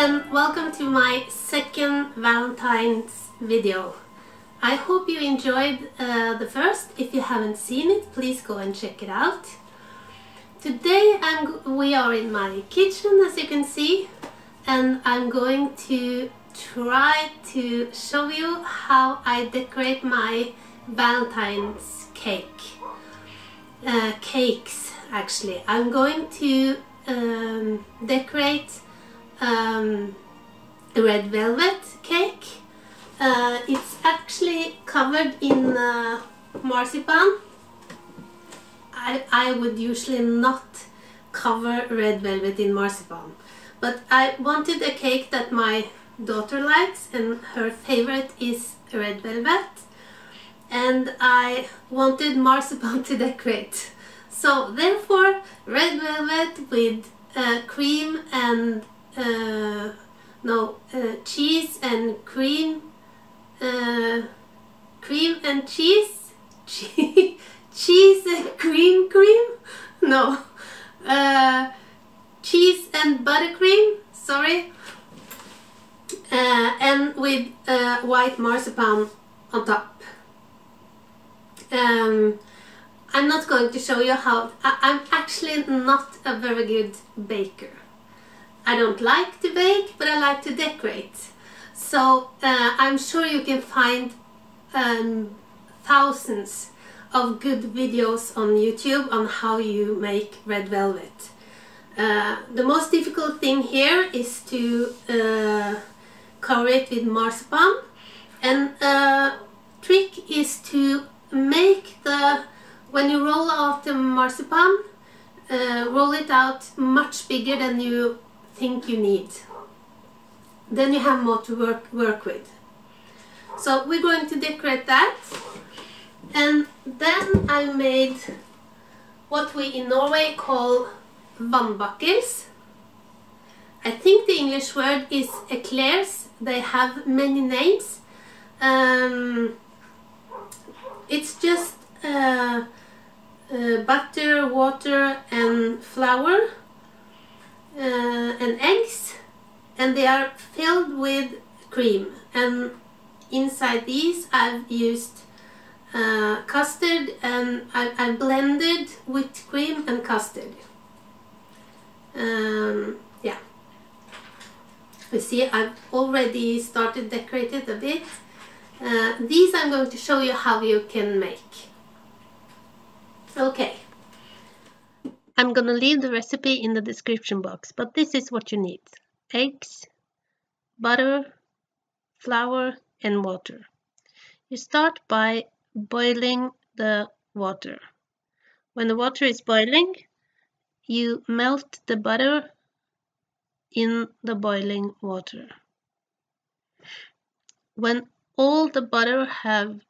and welcome to my second Valentine's video. I hope you enjoyed the first. If you haven't seen it, please go and check it out. Today we are in my kitchen, as you can see, and I'm going to try to show you how I decorate my Valentine's cakes actually. I'm going to decorate a red velvet cake. It's actually covered in marzipan. I would usually not cover red velvet in marzipan, but I wanted a cake that my daughter likes, and her favorite is red velvet, and I wanted marzipan to decorate. So therefore, red velvet with cream and cheese and cream and cheese cheese and cream no cheese and buttercream, sorry, and with white marzipan on top. I'm not going to show you how. I'm actually not a very good baker. I don't like to bake, but I like to decorate. So I'm sure you can find thousands of good videos on YouTube on how you make red velvet. The most difficult thing here is to cover it with marzipan, and trick is to make when you roll out the marzipan, roll it out much bigger than you think you need. Then you have more to work with. So we're going to decorate that, and then I made what we in Norway call Vannbakkels. I think the English word is Eclairs. They have many names. It's just butter, water and flour and eggs, and they are filled with cream, and inside these I've used custard, and I blended whipped cream and custard. Yeah, you see I've already started decorated a bit. These I'm going to show you how you can make. Okay, I'm gonna leave the recipe in the description box, but this is what you need: eggs, butter, flour and water. You start by boiling the water. When the water is boiling, you melt the butter in the boiling water. When all the butter have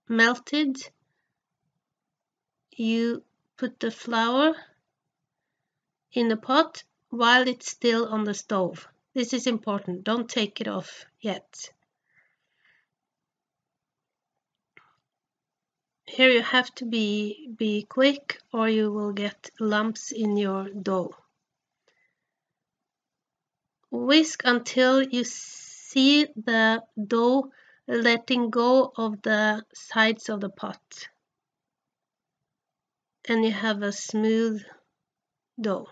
melted, you put the flour in the pot while it's still on the stove. This is important, don't take it off yet. Here you have to be quick, or you will get lumps in your dough. Whisk until you see the dough letting go of the sides of the pot, and you have a smooth dough.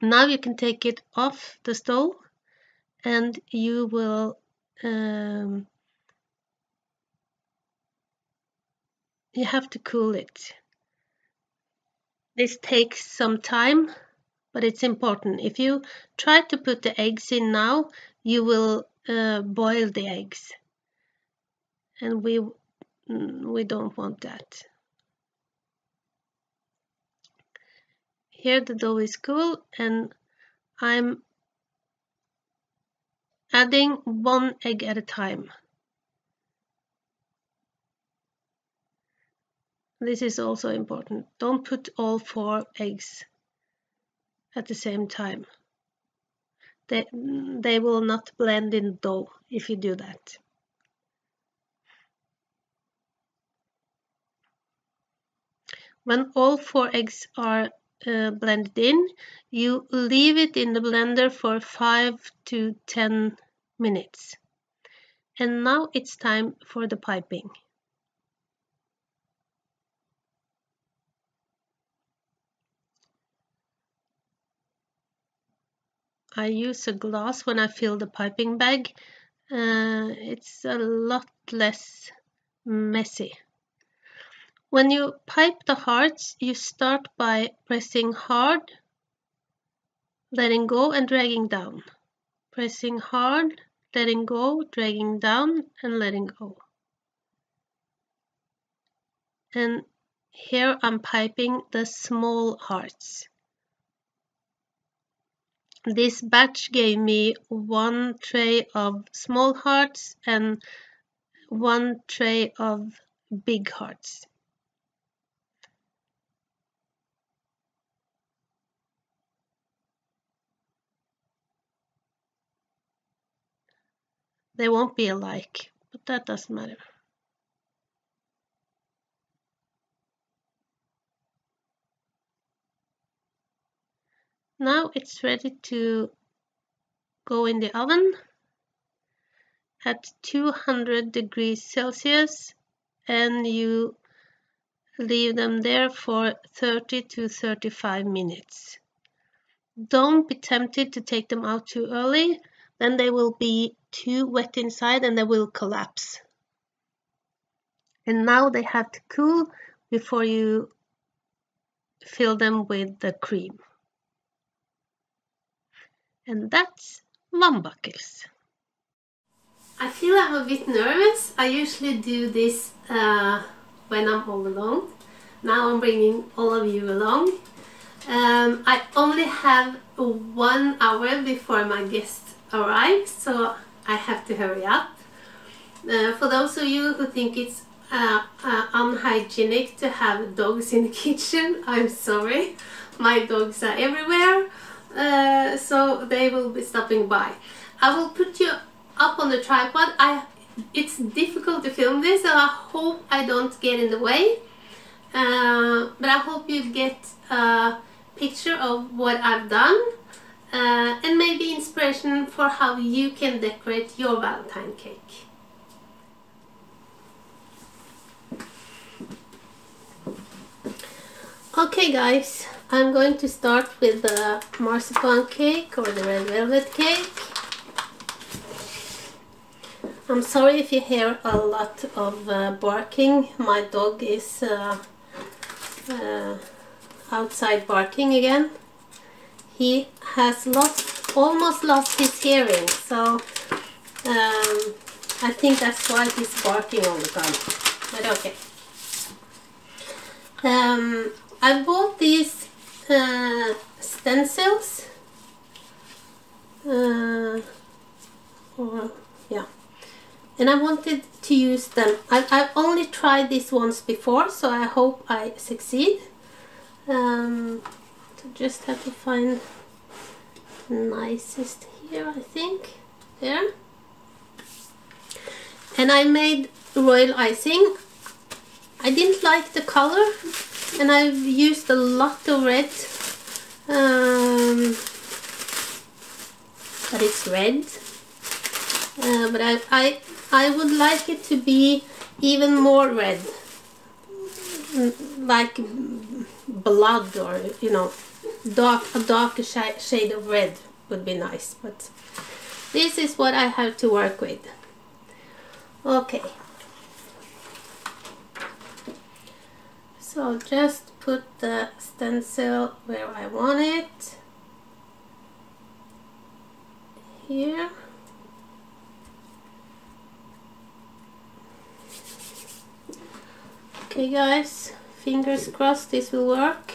Now you can take it off the stove, and you will you have to cool it. This takes some time, but it's important. If you try to put the eggs in now, you will boil the eggs, and we don't want that. Here the dough is cool, and I'm adding 1 egg at a time. This is also important. Don't put all 4 eggs at the same time. They will not blend in dough if you do that. When all 4 eggs are blended in, you leave it in the blender for 5 to 10 minutes. And now it's time for the piping. I use a glass when I fill the piping bag. It's a lot less messy. When you pipe the hearts, you start by pressing hard, letting go and dragging down. Pressing hard, letting go, dragging down and letting go. And here I'm piping the small hearts. This batch gave me 1 tray of small hearts and 1 tray of big hearts. They won't be alike, but that doesn't matter. Now it's ready to go in the oven at 200 degrees Celsius, and you leave them there for 30 to 35 minutes. Don't be tempted to take them out too early, then they will be too wet inside and they will collapse. And now they have to cool before you fill them with the cream. And that's Vannbakkels. I feel I'm a bit nervous. I usually do this when I'm all alone. Now I'm bringing all of you along. I only have 1 hour before my guest arrives, so I have to hurry up. For those of you who think it's unhygienic to have dogs in the kitchen, I'm sorry. My dogs are everywhere, so they will be stopping by. I will put you up on the tripod. It's difficult to film this, so I hope I don't get in the way. But I hope you get a picture of what I've done and maybe inspiration for how you can decorate your Valentine cake. Okay guys, I'm going to start with the marzipan cake or the red velvet cake. I'm sorry if you hear a lot of barking. My dog is outside barking again. He has almost lost his hearing, so I think that's why he's barking all the time. But okay. I bought these stencils. Yeah. And I wanted to use them. I've only tried these once before, so I hope I succeed. So just have to find the nicest here, I think. There. And I made royal icing. I didn't like the color, and I've used a lot of red. But it's red. But I would like it to be even more red, like blood, or you know, a darker shade of red would be nice. But this is what I have to work with. Okay, so just put the stencil where I want it, here. Okay guys, fingers crossed this will work.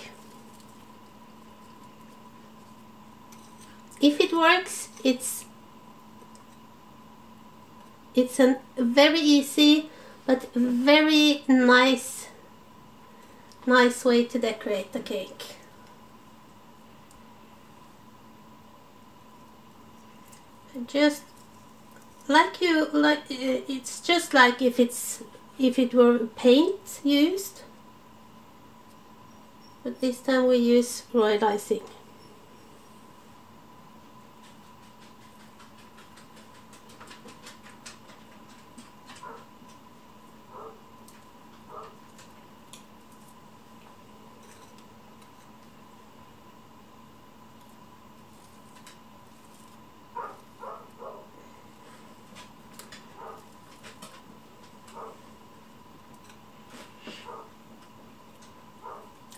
If it works, it's a very easy but very nice way to decorate the cake. Just it's just like if it were paint used. but this time we use royal icing.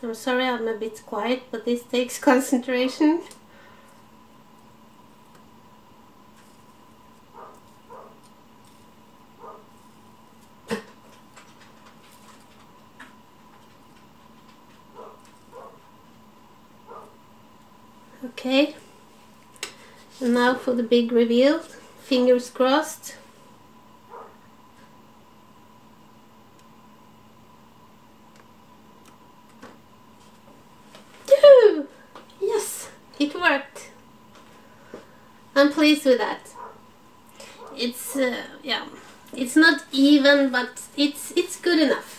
I'm sorry I'm a bit quiet, but this takes concentration. Okay, and now for the big reveal, fingers crossed. Yes, it worked. I'm pleased with that. It's yeah, it's not even, but it's good enough.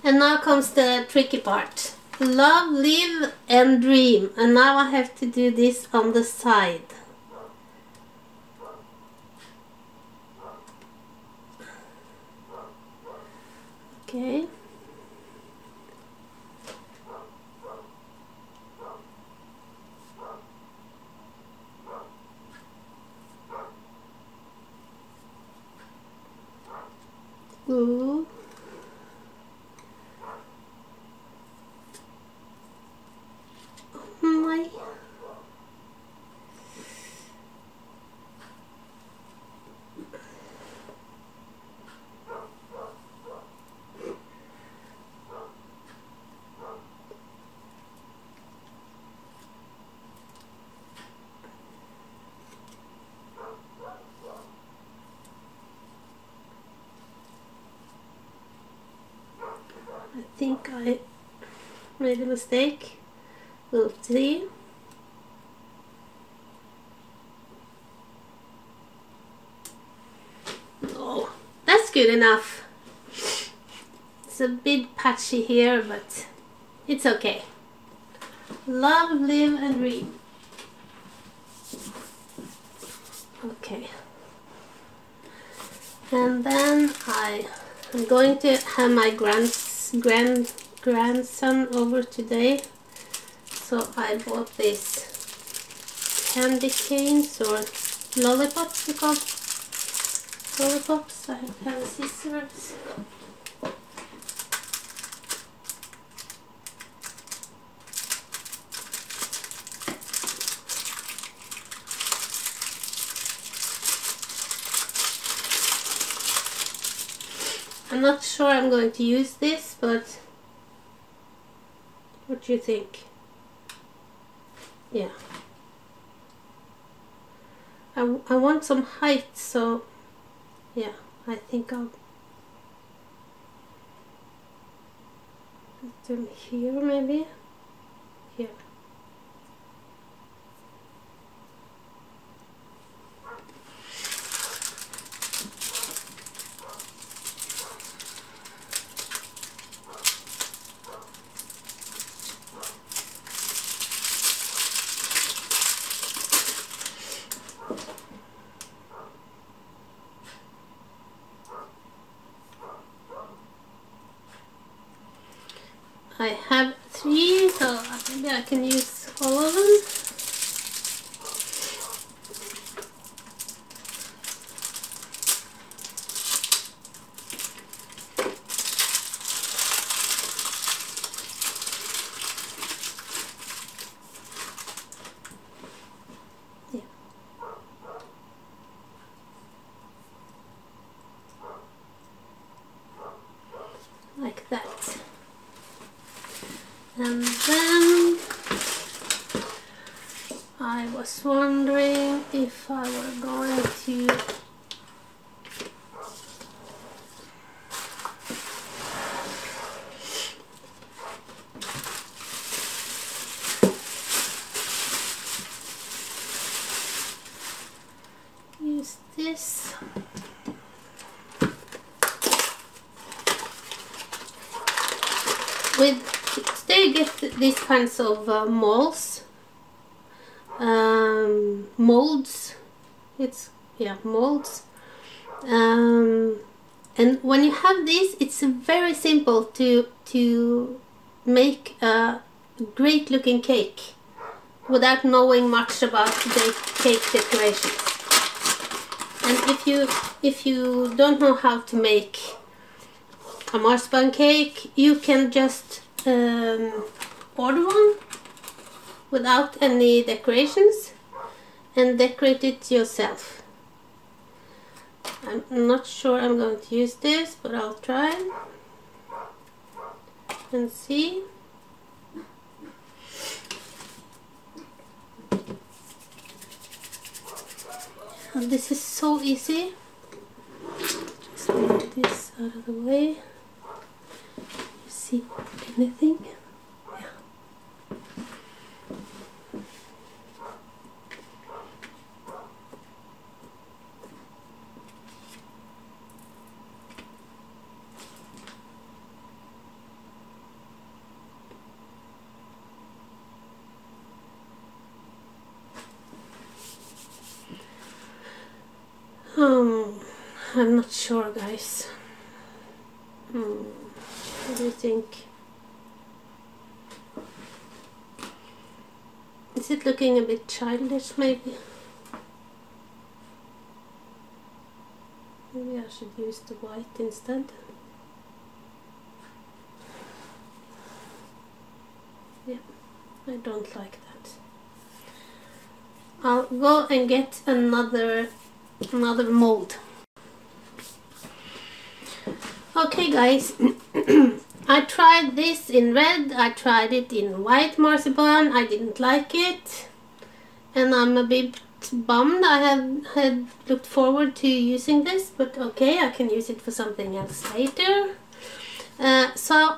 And now comes the tricky part. Love, live and dream. And now I have to do this on the side. Okay. Ooh. My. I think I made a mistake. We'll see. Oh, that's good enough. It's a bit patchy here, but it's okay. Love, live and dream. Okay. And then I'm going to have my grandson over today. So I bought these candy canes or lollipops, you call lollipops. I have scissors. I'm not sure I'm going to use this, but what do you think? Yeah. I want some height, so yeah, I think I'll put them here, maybe here. I have 3, so maybe I can use all of them. Yeah. Like that. And then I was wondering if I were going to use this. Today you get these kinds of molds, molds. Molds. And when you have these, it's very simple to make a great looking cake without knowing much about the cake decorations. And if you don't know how to make a marzipan cake, you can just order one without any decorations and decorate it yourself. I'm not sure I'm going to use this, but I'll try and see. And this is so easy. Just move this out of the way. You see anything? Yeah. I'm not sure, guys. What do you think? Is it looking a bit childish, maybe? Maybe I should use the white instead. Yeah, I don't like that. I'll go and get another mold. Okay, guys, I tried this in red, I tried it in white marzipan, I didn't like it, and I'm a bit bummed. I had looked forward to using this, but okay, I can use it for something else later. So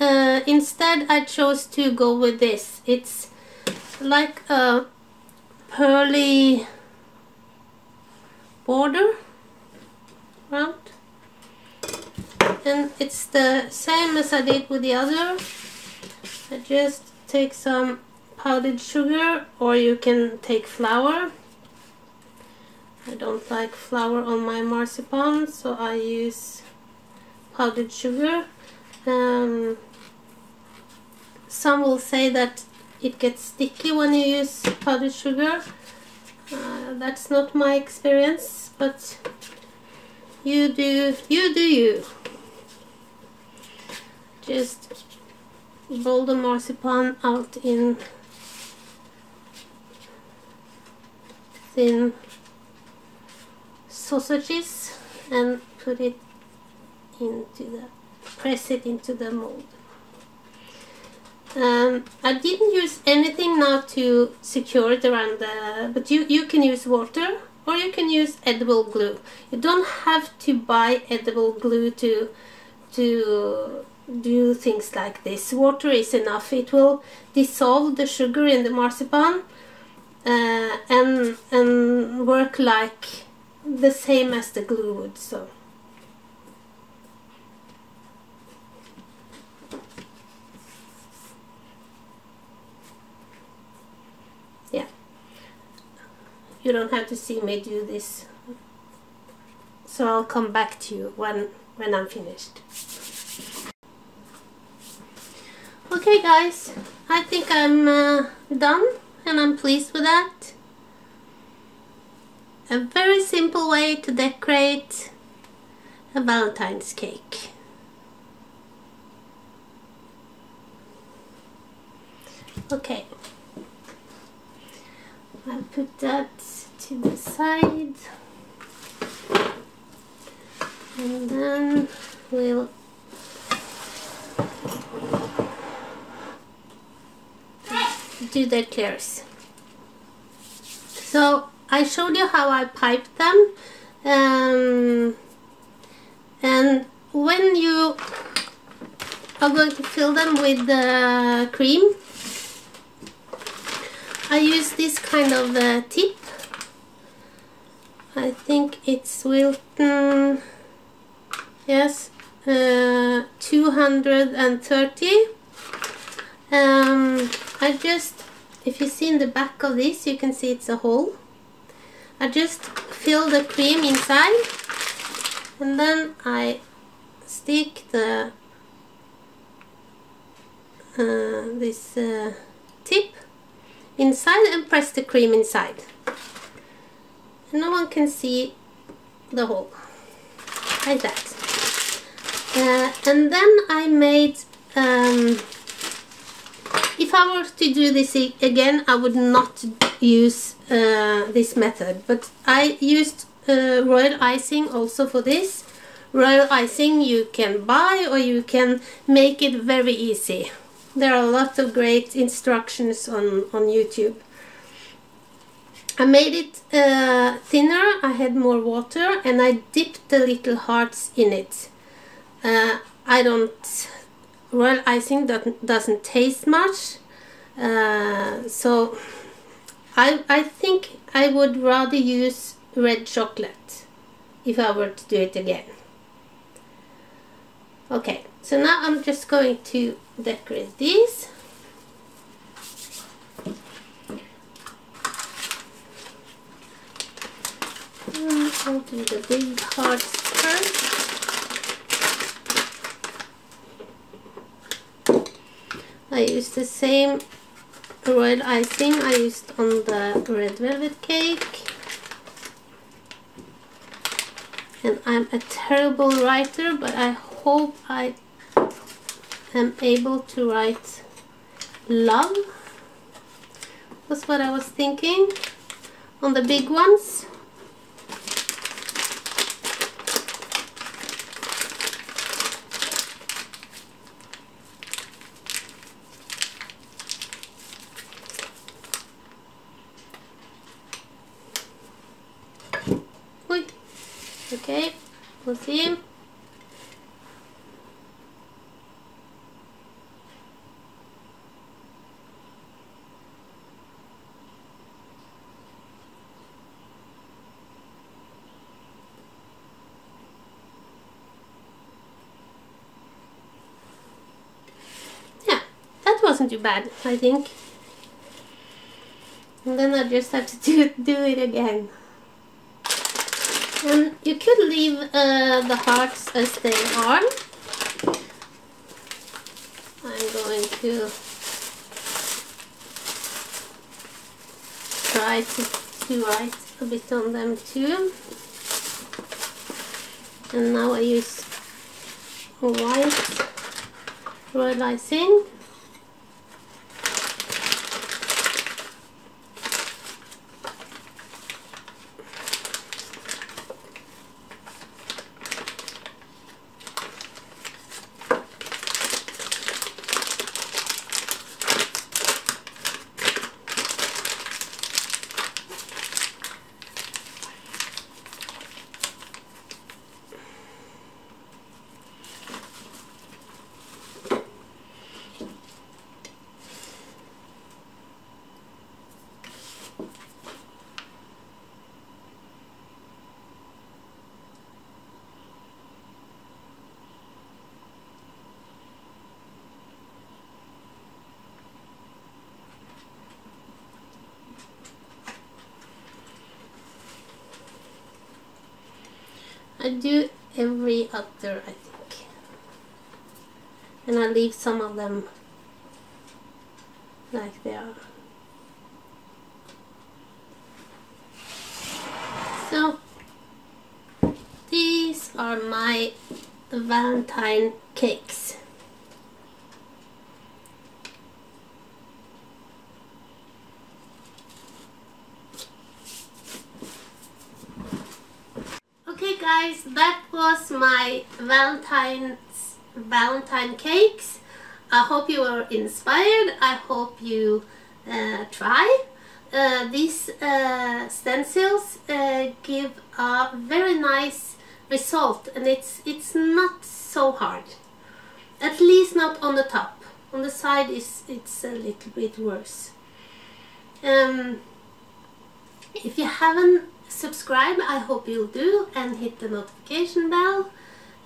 instead I chose to go with this. It's like a pearly border around, and it's the same as I did with the other. I just take some powdered sugar, or you can take flour. I don't like flour on my marzipan, so I use powdered sugar. Some will say that it gets sticky when you use powdered sugar. That's not my experience, but you do you. Just roll the marzipan out in thin sausages and put it press it into the mold. I didn't use anything now to secure it around but you can use water, or you can use edible glue. You don't have to buy edible glue to do things like this. Water is enough. It will dissolve the sugar in the marzipan and work like the same as the glue would. So yeah, you don't have to see me do this, so I'll come back to you when I'm finished. Okay, guys, I think I'm done, and I'm pleased with that. A very simple way to decorate a Valentine's cake. Okay, I'll put that to the side, and then we'll do the eclairs. So I showed you how I piped them, and when you are going to fill them with the cream, I use this kind of tip. I think it's Wilton, yes, 230. I just, if you see in the back of this, you can see it's a hole. I just fill the cream inside, and then I stick the this tip inside and press the cream inside. And no one can see the hole, like that. And then I made, if I were to do this again, I would not use this method, but I used royal icing also for this. Royal icing you can buy, or you can make it very easy. There are a lot of great instructions on YouTube. I made it thinner, I had more water, and I dipped the little hearts in it. Royal icing doesn't taste much, so I think I would rather use red chocolate if I were to do it again. Okay, so now I'm just going to decorate these. I'll do the big hearts first. I used the same royal icing I used on the red velvet cake. And I'm a terrible writer, but I hope I am able to write love. That's what I was thinking on the big ones. Okay, we'll see. Yeah, that wasn't too bad, I think. And then I just have to do it again. And you could leave the hearts as they are. I'm going to try to write a bit on them too. And now I use white royal icing. I do every other, I think, and I leave some of them like they are. So these are my Valentine cakes. Okay guys, that was my Valentine cakes. I hope you were inspired. I hope you try. These stencils give a very nice result, and it's not so hard. At least not on the top. On the side it's a little bit worse. If you haven't subscribed, I hope you'll do, and hit the notification bell.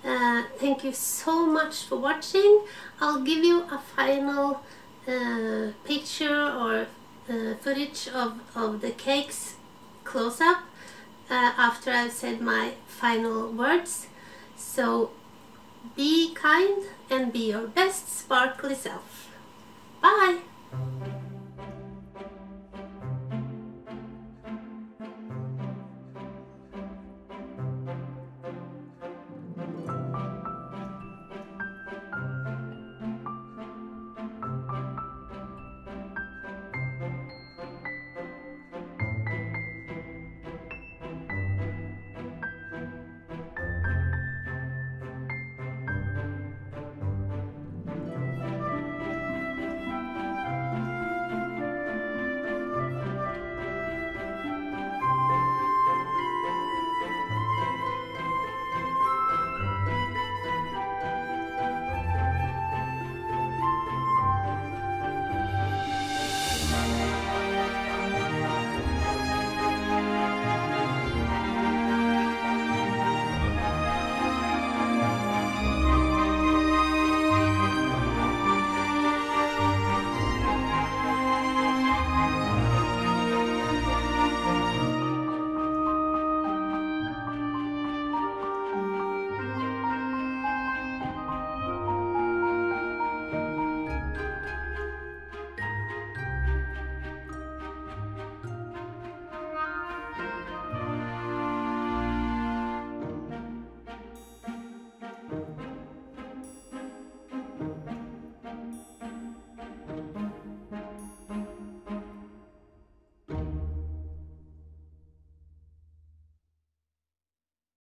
Thank you so much for watching. I'll give you a final picture or footage of the cakes close up after I've said my final words. So be kind and be your best sparkly self. Bye!